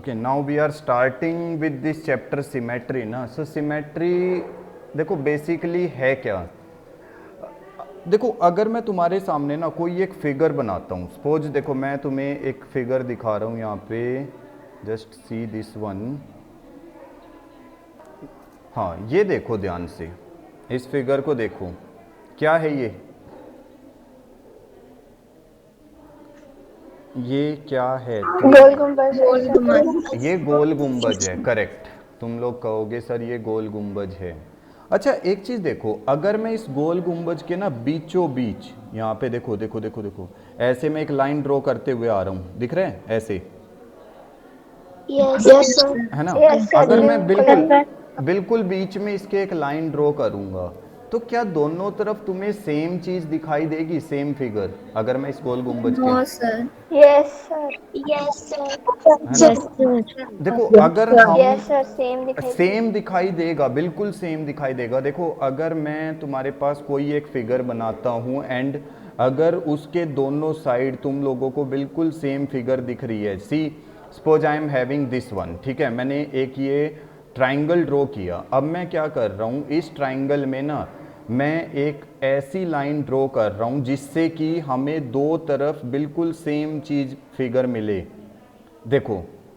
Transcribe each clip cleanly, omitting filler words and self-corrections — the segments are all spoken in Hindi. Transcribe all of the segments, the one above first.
Okay, now we are starting with this chapter symmetry ना। सो सिमेट्री देखो बेसिकली है क्या। देखो अगर मैं तुम्हारे सामने ना कोई एक फिगर बनाता हूँ, सपोज देखो मैं तुम्हें एक फिगर दिखा रहा हूँ यहाँ पे, जस्ट सी दिस वन। हाँ ये देखो ध्यान से, इस फिगर को देखो, क्या है ये क्या है तुम, गोल गुंबद। गोल गुम्बद। ये गोल गुंबज है, करेक्ट। तुम लोग कहोगे सर ये गोल गुंबज है। अच्छा एक चीज देखो, अगर मैं इस गोल गुंबज के ना बीचों बीच यहाँ पे देखो देखो देखो देखो, ऐसे मैं एक लाइन ड्रॉ करते हुए आ रहा हूँ, दिख रहे हैं ऐसे, यस यस सर। है ना। यस सर, अगर मैं बिल्कुल बिल्कुल। बिल्कुल बीच में इसके एक लाइन ड्रॉ करूंगा, तो क्या दोनों तरफ तुम्हें सेम चीज दिखाई देगी, सेम फिगर, अगर मैं इस गोल गुंबज के, no sir. Yes sir. Yes है सर। ना। Yes sir. देखो अगर हम यस सर, सेम दिखाई सेम दिखाई देगा, बिल्कुल सेम दिखाई देगा। देखो अगर मैं तुम्हारे पास कोई एक फिगर बनाता हूँ एंड अगर उसके दोनों साइड तुम लोगों को बिल्कुल सेम फिगर दिख रही है, see suppose I am having this one, ठीक है, मैंने एक ये ट्राइंगल ड्रॉ किया। अब मैं क्या कर रहा हूँ, इस ट्राइंगल में ना मैं एक ऐसी लाइन ड्रॉ कर रहा हूँ जिससे कि हमें दो तरफ बिल्कुल सेम चीज फिगर मिले। देखो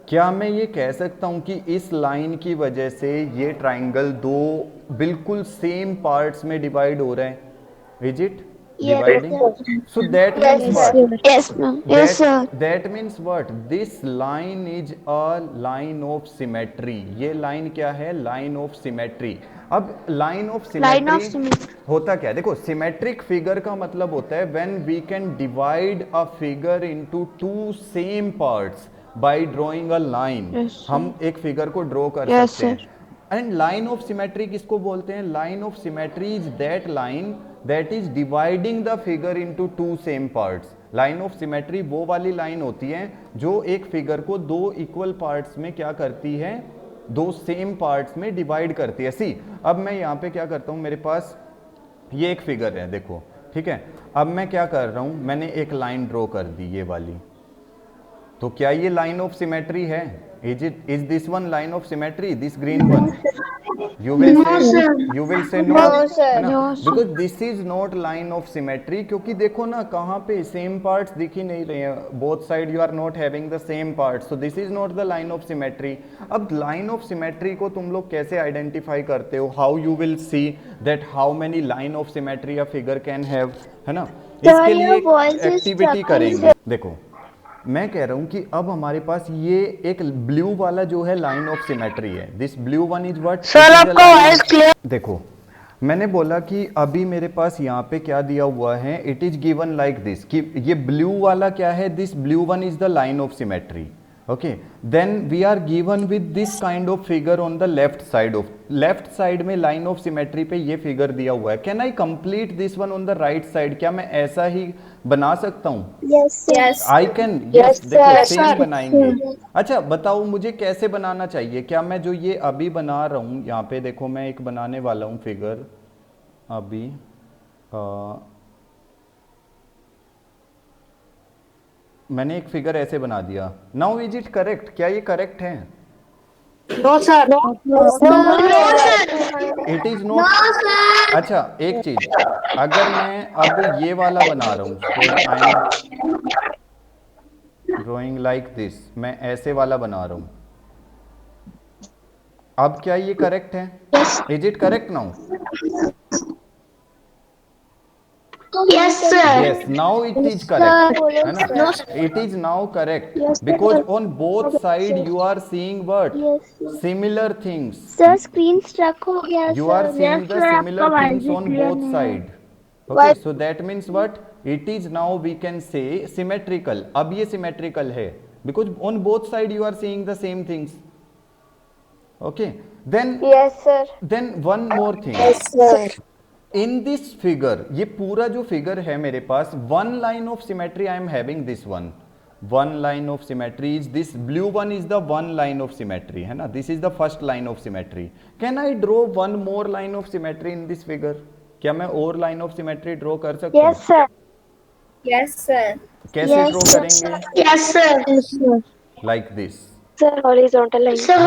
क्या मैं ये कह सकता हूँ कि इस लाइन की वजह से ये ट्राइंगल दो बिल्कुल सेम पार्ट्स में डिवाइड हो रहा है, is it dividing? So that means yes what, sir. Yes ma'am, yes sir. That means what, this line is a line of symmetry. ये लाइन क्या है, लाइन ऑफ सिमेट्री। अब line of line of symmetry symmetry. होता क्या है, देखो सिमेट्रिक फिगर का मतलब होता है when we can divide a figure into two same parts by drawing a line. Yes हम सर। एक फिगर को ड्रॉ कर यस सकते सर। हैं। एंड लाइन ऑफ सिमेट्री किसको बोलते हैं, line of symmetry is that line that is dividing the figure into two same parts. Line of symmetry वो वाली लाइन होती है जो एक फिगर को दो इक्वल पार्ट्स में क्या करती है, दो सेम पार्ट्स में डिवाइड करती है। सी अब मैं यहाँ पे क्या करता हूँ, मेरे पास ये एक फिगर है देखो, ठीक है। अब मैं क्या कर रहा हूँ, मैंने एक लाइन ड्रॉ कर दी ये वाली, तो क्या ये लाइन ऑफ सिमेट्री है, is this one line of symmetry, this green one? You will no say, sir. You will say no, no है सर। ना, no because sir. This is not line of symmetry. क्योंकि देखो ना कहाँ पे सेम पार्ट्स दिख ही नहीं रहे हैं, both side you are not having the same parts, so this is not the line of symmetry. अब लाइन ऑफ सिमेट्री को तुम लोग कैसे आइडेंटिफाई करते हो, how you will see that how many line of symmetry a figure can have, है ना। सर, इसके लिए योर एक वॉइस इज एक्टिविटी स्ट्रकिंग। करेंगे। देखो मैं कह रहा हूं कि अब हमारे पास ये एक ब्लू वाला जो है लाइन ऑफ सिमेट्री है, this blue one is what, it sir, is a आपका लाइन वॉइस ऑफ, क्लियर। देखो मैंने बोला कि अभी मेरे पास यहाँ पे क्या दिया हुआ है, it is given like this, कि ये ब्लू वाला क्या है, this blue one is the line of symmetry. Okay, then we are given with this kind of figure on the left side of, left side में लाइन ऑफ सिमेट्री पे ये फिगर दिया हुआ है। Can I complete this one on the right side, क्या मैं ऐसा ही बना सकता हूँ? Yes sir. Yes I sir. Can, yes yes देखो सर। सेम बनाएंगे। अच्छा बताओ मुझे कैसे बनाना चाहिए, क्या मैं जो ये अभी बना रहा हूँ यहाँ पे देखो, मैं एक बनाने वाला हूँ फिगर अभी, मैंने एक फिगर ऐसे बना दिया। नाउ इज इट करेक्ट, क्या ये करेक्ट है? No sir. No sir. It is not. अच्छा एक चीज, अगर मैं अब ये वाला बना रहा हूँ, suppose I M drawing like this, मैं ऐसे वाला बना रहा हूँ, अब क्या ये करेक्ट है, is it correct now? Yes sir. Yes, now it is correct, sir, है ना? No It is now correct because sir. on both side you are seeing what? Yes sir. Similar things. Sir, screen struck हो गया You are sir. seeing yes the sir, आपका similar वॉइस things भी on क्लियर both नहीं है। side. Okay, voice. so that means what? It is now we can say symmetrical. अब ये symmetrical है because on both side you are seeing the same things. Okay, yes sir. then one more thing. Sir. In this figure, ये पूरा जो फिगर है मेरे पास, one line of symmetry I am having this one line of symmetry is this blue one is the one line of symmetry, है ना, this is the first line of symmetry. Can I draw one more line of symmetry in this figure, क्या मैं और लाइन ऑफ सिमेट्री ड्रॉ कर सकता हूँ? Yes sir. Yes sir. कैसे ड्रॉ यस करेंगे? Sir. Yes sir. Like this, Sir, horizontal line. Sir,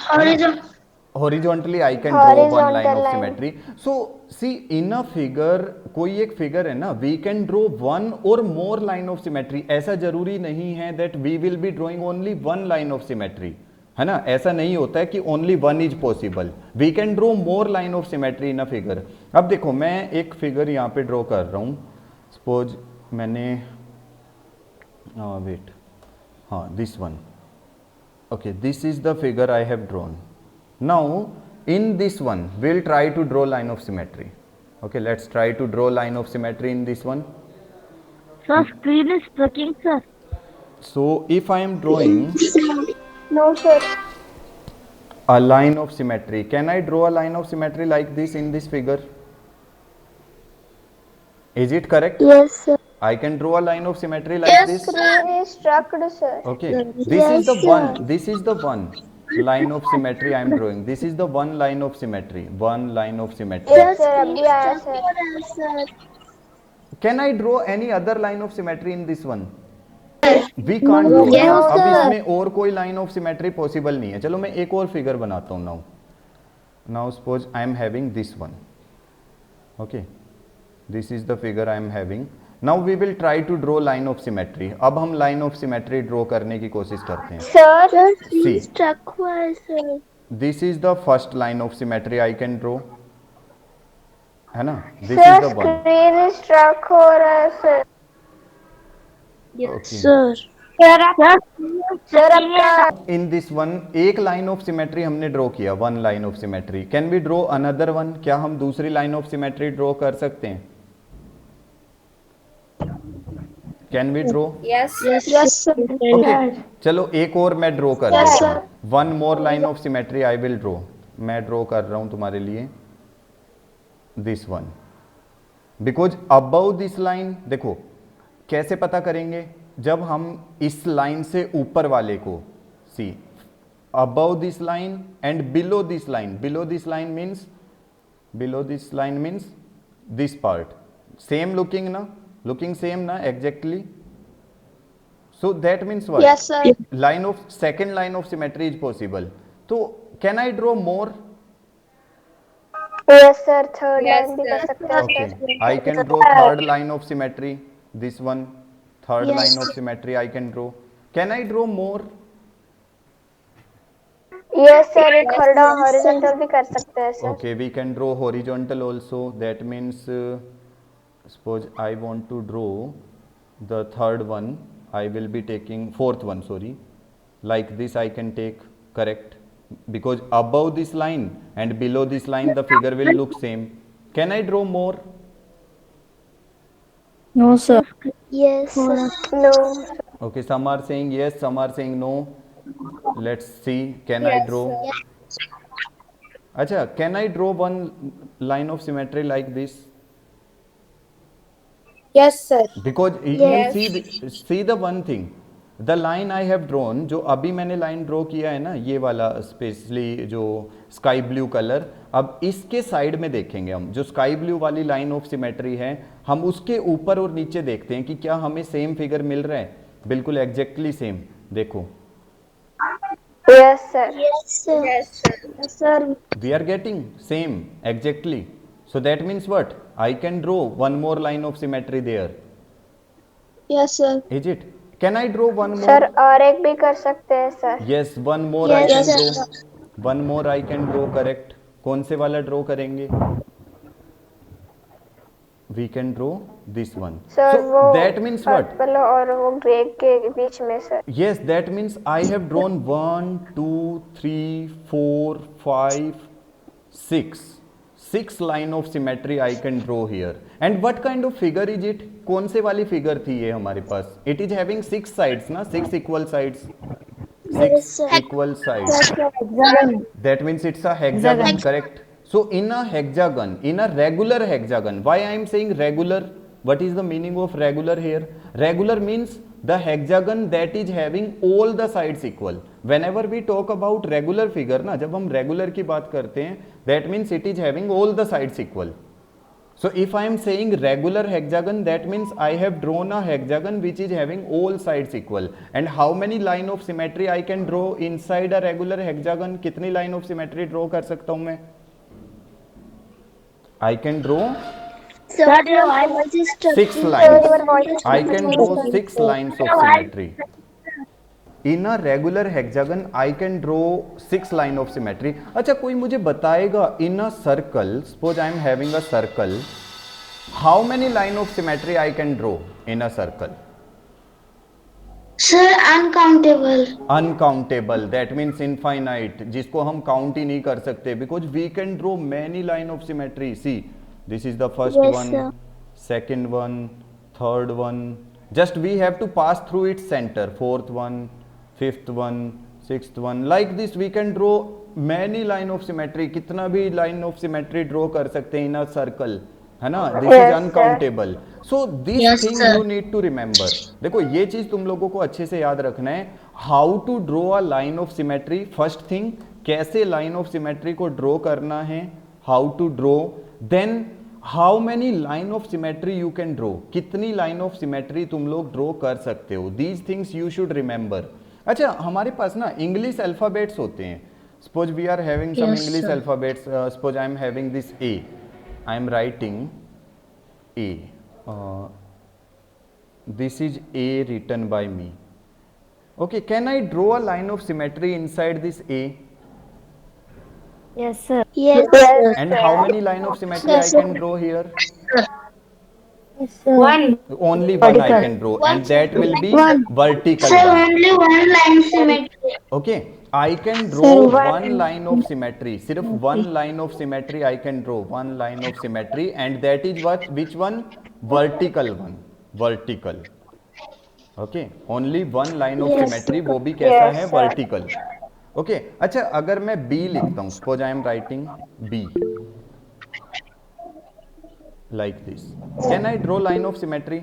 Horizontal. Horizontally I can draw one line Horizontal of line. symmetry. So see in a figure, कोई एक फिगर है ना, we can draw one or more line of symmetry. ऐसा जरूरी नहीं है that we will be drawing only one line of symmetry, है ना, ऐसा नहीं होता है कि only one is possible. We can draw more line of symmetry in a figure. अब देखो मैं एक फिगर यहाँ पे ड्रॉ कर रहा हूँ. सपोज मैंने वेट, हाँ this one. Okay, this is the figure I have drawn. Now in this one we'll try to draw line of symmetry. Okay, let's try to draw line of symmetry in this one. sir, screen is breaking, sir. So if I am drawing No, sir. a line of symmetry, can I draw a line of symmetry like this in this figure? Is it correct? Yes, sir. I can draw a line of symmetry like this. Screen is struck, sir. Okay, this is the one, this is the one line of symmetry I am drawing. This is the one line of symmetry, one line of symmetry. Yes, sir. अभी आया, sir. Can I draw any other line of symmetry in this one? We can't draw. Yes, अब sir. इसमें और कोई line of symmetry possible नहीं है. चलो मैं एक और figure बनाता हूँ now. Now suppose I am having this one. Okay, this is the figure I am having. Now we will try to draw line of symmetry. अब हम line of symmetry draw करने की कोशिश करते हैं. Sir, See, struck हुआ है, sir. this is the first line of symmetry I can draw. है ना? This Sir, is the one. screen is struck हो रहा है, sir. Okay. Sir. Sir, आपका In this one एक line of symmetry हमने draw किया, one line of symmetry. Can we draw another one? क्या हम दूसरी line of symmetry draw कर सकते हैं? Can we draw? yes, sir. Okay. चलो एक और मैं draw कर Yes, देता हूँ. One more line of symmetry I will draw. मैं draw कर रहा हूँ तुम्हारे लिए. This one. Because above this line, देखो कैसे पता करेंगे? जब हम इस लाइन से ऊपर वाले को, see, above this line and below this line. Below this line means this part. Same looking na? Looking same na? Exactly. So that means what? Yes, sir. Second line of symmetry is possible. So can I draw more? Yes, sir. Third line भी कर सकते हैं, Okay, sir. I can draw third line of symmetry. This one, third Yes. line of symmetry I can draw. Can I draw more? Yes, sir. एक horizontal भी कर सकते हैं, sir. Okay, we can draw horizontal also. That means suppose I want to draw the third one. I will be taking fourth one, sorry. Like this I can take, correct? Because above this line and below this line the figure will look same. Can I draw more? No, sir. Yes, sir. No. Okay, some are saying yes, some are saying no. Let's see. Can I draw? Acha, can I draw one line of symmetry like this? Yes, sir. Because Yes. you see the one thing. The line I have drawn, जो अभी मैंने लाइन ड्रॉ किया है ना, ये वाला स्पेशली जो स्काई ब्लू कलर, अब इसके साइड में देखेंगे हम, जो स्काई ब्लू वाली लाइन ऑफ सिमेट्री है, हम उसके ऊपर और नीचे देखते हैं कि क्या हमें सेम फिगर मिल रहा है, बिल्कुल एग्जैक्टली सेम. देखो, Yes, sir. Yes, sir. Yes, sir. Yes, sir. we are getting same exactly. So that means what? I can draw one more line of symmetry there. Yes, sir. Is it? Can I draw one more? Sir, और एक भी कर सकते हैं, sir. Yes, one more Yes, I can sir. draw. One more I can draw, correct. कौन से वाला draw करेंगे? We can draw this one. Sir, So वो that means what? purple और वो grey के बीच में, sir. Yes, that means I have drawn 1, 2, 3, 4, 5, 6. 6 line of symmetry I can draw here. And what kind of figure is it? कौन से वाली figure थी ये हमारे पास? It is having 6 sides ना, 6 equal sides. 6 equal sides. That means it's a hexagon, correct? So in a hexagon, in a regular hexagon, why I am saying regular? What is the meaning of regular here? Regular means the hexagon that is having all the sides equal. Whenever we talk about regular figure ना, जब हम regular की बात करते हैं, that means it is having all the sides equal. So if I am saying regular hexagon, that means I have drawn a hexagon which is having all sides equal. And how many line of symmetry I can draw inside a regular hexagon? कितनी line of symmetry draw कर सकता हूँ मैं? I can draw Sir, your voice is 6 Your lines. voice is I can draw 6 lines of symmetry. In a regular hexagon, I can draw 6 line of symmetry. अच्छा, कोई मुझे बताएगा in a circle, suppose I am having a circle, how many line of symmetry I can draw in a circle? Sir, uncountable. Uncountable. That means infinite. जिसको हम count ही नहीं कर सकते, because we can draw many line of symmetry. See, this is the first Yes, one, sir. second one, third one. Just we have to pass through its center. Fourth one, fifth one, sixth one. Like this we can draw many line of symmetry. कितना भी line of symmetry draw कर सकते हैं in a circle, है ना? This Yes, is sir. uncountable. So this Yes, thing sir. you need to remember. देखो ये चीज तुम लोगों को अच्छे से याद रखना है. How to draw a line of symmetry? First thing, कैसे line of symmetry को draw करना है? How to draw? Then how many line of symmetry you can draw? कितनी line of symmetry तुम लोग draw कर सकते हो? These things you should remember. अच्छा, हमारे पास ना इंग्लिश अल्फाबेट्स होते हैं. Suppose we are having some Yes, English sir. alphabets. Suppose I am having this A. I am writing A. This is A written by me. Okay, can I draw a line of symmetry inside this A? Yes, sir. Yes, sir. And how many line of symmetry I Yes, sir. can draw here? Yes, sir. One. Only one I Vertical. can draw, One. and that will be One. vertical Sir, line. only one line symmetry. Okay, I can draw Sir, one line of symmetry. सिर्फ one line of symmetry I can draw, one line of symmetry, and that is what? Which one? Vertical one. Vertical. Okay, only one line of Yes, symmetry. sir. वो भी कैसा Yes, है? sir. Vertical. Okay, अच्छा, अगर मैं B लिखता हूँ, suppose I am writing B like this. Can I draw line of symmetry?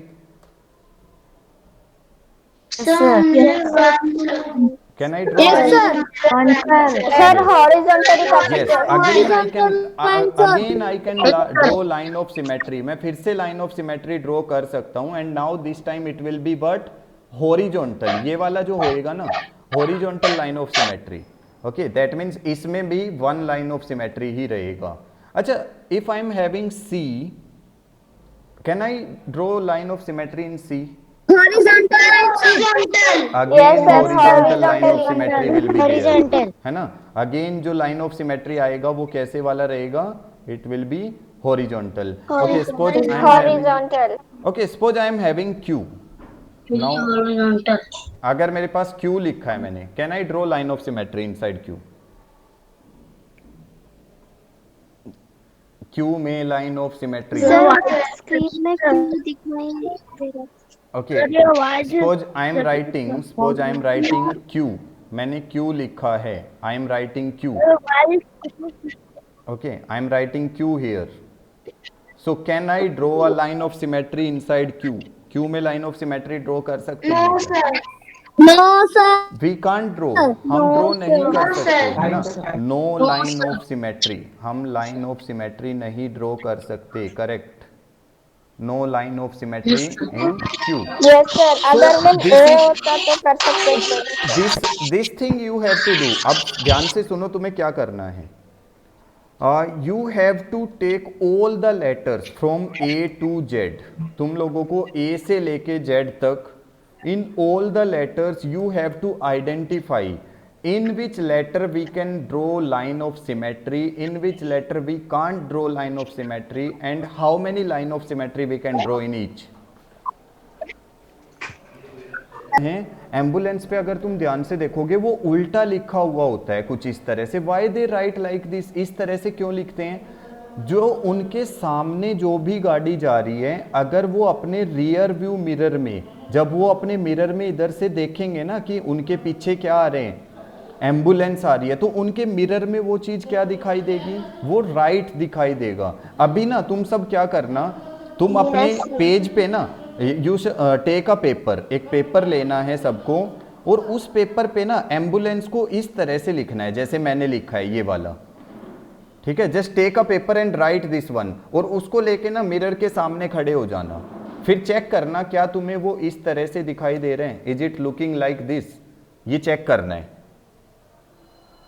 Sir, only one. Can I draw? Yes, sir. One, sir. Sir, horizontally कर Yes, सकते हो. again I can Horizontal again I can draw line of symmetry. मैं फिर से line of symmetry draw कर सकता हूँ, and now this time it will be but horizontal. ये वाला जो होएगा ना, horizontal line of symmetry. Okay, that means इसमें भी one line of symmetry ही रहेगा. अच्छा, if I am having C, can I draw line of symmetry in C? Horizontal. Horizontal. Again Yes, sir, horizontal line of horizontal. symmetry will be there. Horizontal. है ना? Again जो line of symmetry आएगा वो कैसे वाला रहेगा? It will be horizontal. Okay, suppose I am having, Horizontal. okay, suppose I am having Q. Now Horizontal. अगर मेरे पास Q लिखा है मैंने, can I draw line of symmetry inside Q? Q में line of symmetry. Sir, screen में क्यों दिखाई दे रहा है? Okay, suppose I am writing Q. मैंने Q लिखा है. I am writing Q. Okay, I am writing Q here. So can I draw a line of symmetry inside Q? Q में line of symmetry draw कर सकते हैं? No, क्या? sir. No, sir. We can't draw. हम draw नहीं कर सकते, है ना? No line of symmetry. हम line of symmetry नहीं draw कर सकते. Correct. No line of symmetry in Q. Yes, sir. अगर मैं this A is- होता तो कर सकते थे. This thing you have to do. अब ध्यान से सुनो, तुम्हें क्या करना है? You have to take all the letters from A to Z. तुम लोगों को A से लेके Z तक, in all the letters you have to identify in which letter we can draw line of symmetry, in which letter we can't draw line of symmetry, and how many line of symmetry we can draw in each. हैं एम्बुलेंस पे अगर तुम ध्यान से देखोगे वो उल्टा लिखा हुआ होता है कुछ इस तरह से. Why they right like this? इस तरह से क्यों लिखते हैं? जो उनके सामने जो भी गाड़ी जा रही है, अगर वो अपने रियर व्यू मिरर में, जब वो अपने मिरर में इधर से देखेंगे ना कि उनके पीछे क्या आ रहे हैं, एम्बुलेंस आ रही है, तो उनके मिरर में वो चीज़ क्या दिखाई देगी? वो राइट दिखाई देगा. अभी ना तुम सब क्या करना, तुम अपने पेज पे ना यू टेक अ पेपर, एक पेपर लेना है सबको, और उस पेपर पे ना एम्बुलेंस को इस तरह से लिखना है जैसे मैंने लिखा है ये वाला. ठीक है, just take a paper and write this one, और उसको लेके ना मिरर के सामने खड़े हो जाना, फिर चेक करना क्या तुम्हें वो इस तरह से दिखाई दे रहे हैं, is it looking like this, ये चेक करना है।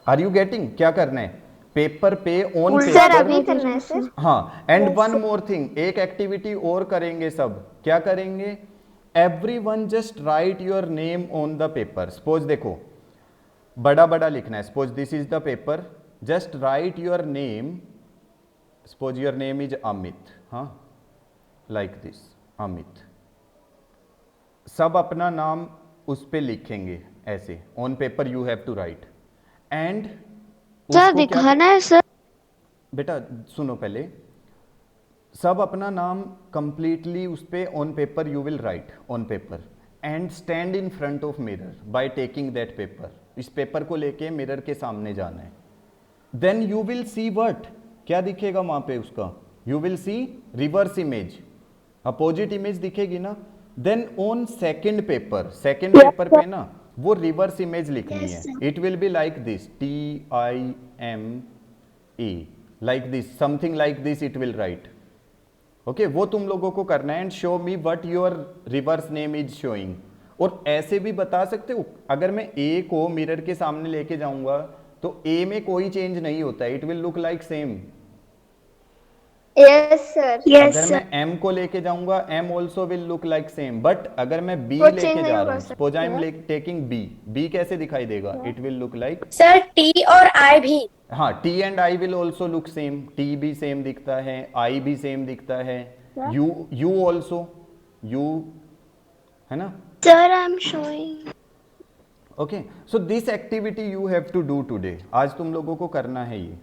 Are you getting? क्या करना है, पेपर पे ऑन सर पेपर। अभी करना है सर। हाँ, एंड वन मोर थिंग, एक एक्टिविटी और करेंगे सब, क्या करेंगे, everyone just right your name on the paper. Suppose देखो बड़ा बड़ा लिखना है, suppose this is the paper, just right your name, suppose your name is Amit, हाँ लाइक दिस अमित, सब अपना नाम उस पे लिखेंगे ऐसे, on paper you have to write, and sir दिखाना है सर। बेटा सुनो पहले, सब अपना नाम कंप्लीटली उस पे on paper you will write on paper, and stand in front of mirror by taking that paper, इस पेपर को लेके मिरर के सामने जाना है। Then you will see what, क्या दिखेगा वहां पे उसका, you will see reverse image, opposite image दिखेगी ना। Then on second paper, second paper पे ना वो रिवर्स इमेज लिखनी है, it will be like this, TIME, like this, something like this it will write. Okay, वो तुम लोगों को करना है, and show me what your reverse name is showing. और ऐसे भी बता सकते हो, अगर मैं ए को मिरर के सामने लेके जाऊंगा तो ए में कोई चेंज नहीं होता है, it will look like same. Yes sir. अगर मैं एम को लेके जाऊंगा am also will look like same, but अगर मैं बी वो change लेके नहीं जा कर रहा हूँ, सकते सपोज आई एम हैं। टेकिंग बी, बी कैसे दिखाई देगा, it will look like, sir T और आई भी। हाँ T and I will also look same, T भी सेम दिखता है, आई भी सेम दिखता है, यू ऑल्सो, यू है ना। Sir I am showing. Okay, so this activity you have to do today, आज तुम लोगों को करना है ये।